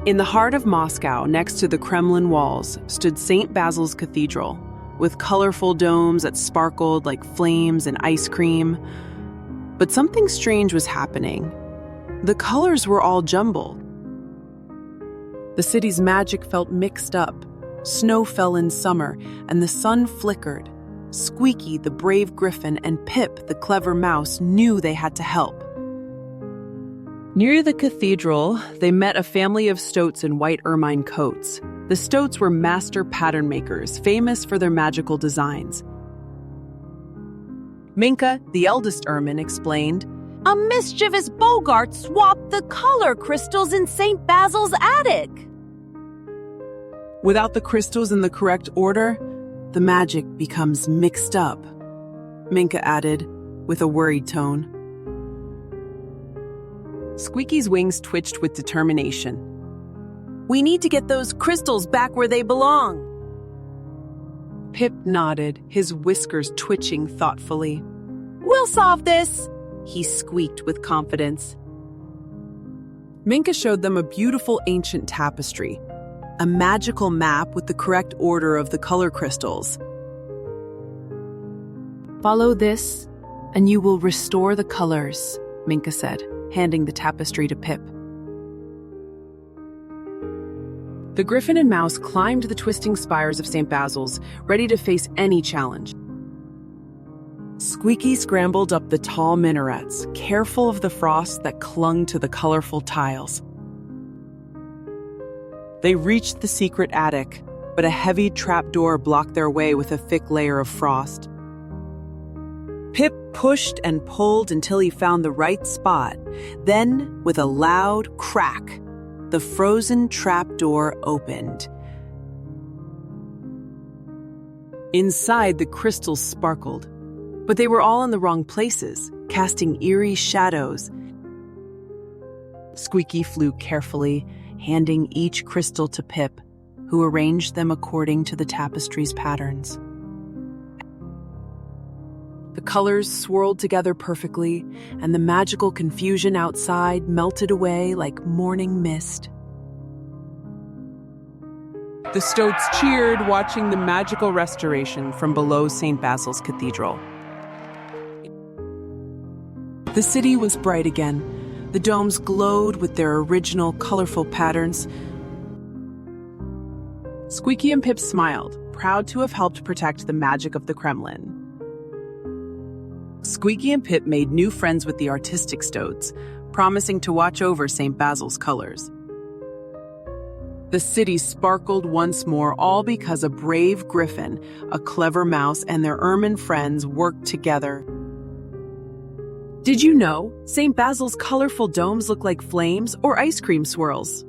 In the heart of Moscow, next to the Kremlin walls, stood St. Basil's Cathedral, with colorful domes that sparkled like flames and ice cream. But something strange was happening. The colors were all jumbled. The city's magic felt mixed up. Snow fell in summer, and the sun flickered. Squeaky, the brave Griffon, and Pip, the clever mouse, knew they had to help. Near the cathedral, they met a family of stoats in white ermine coats. The stoats were master pattern makers, famous for their magical designs. Minka, the eldest ermine, explained, "A mischievous boggart swapped the color crystals in St. Basil's attic." Without the crystals in the correct order, the magic becomes mixed up, Minka added, with a worried tone. Squeaky's wings twitched with determination. "We need to get those crystals back where they belong." Pip nodded, his whiskers twitching thoughtfully. "We'll solve this," he squeaked with confidence. Minka showed them a beautiful ancient tapestry, a magical map with the correct order of the color crystals. "Follow this, and you will restore the colors," Minka said, handing the tapestry to Pip. The Griffon and Mouse climbed the twisting spires of St. Basil's, ready to face any challenge. Squeaky scrambled up the tall minarets, careful of the frost that clung to the colorful tiles. They reached the secret attic, but a heavy trapdoor blocked their way with a thick layer of frost. Pip pushed and pulled until he found the right spot. Then, with a loud crack, the frozen trapdoor opened. Inside, the crystals sparkled, but they were all in the wrong places, casting eerie shadows. Squeaky flew carefully, handing each crystal to Pip, who arranged them according to the tapestry's patterns. The colors swirled together perfectly, and the magical confusion outside melted away like morning mist. The stoats cheered, watching the magical restoration from below St. Basil's Cathedral. The city was bright again. The domes glowed with their original colorful patterns. Squeaky and Pip smiled, proud to have helped protect the magic of the Kremlin. Squeaky and Pip made new friends with the artistic stoats, promising to watch over St. Basil's colors. The city sparkled once more, all because a brave Griffon, a clever mouse, and their ermine friends worked together. Did you know St. Basil's colorful domes look like flames or ice cream swirls?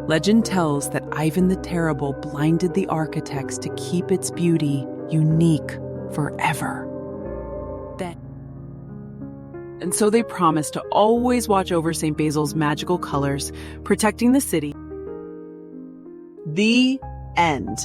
Legend tells that Ivan the Terrible blinded the architects to keep its beauty unique forever. And so they promised to always watch over St. Basil's magical colors, protecting the city. The end.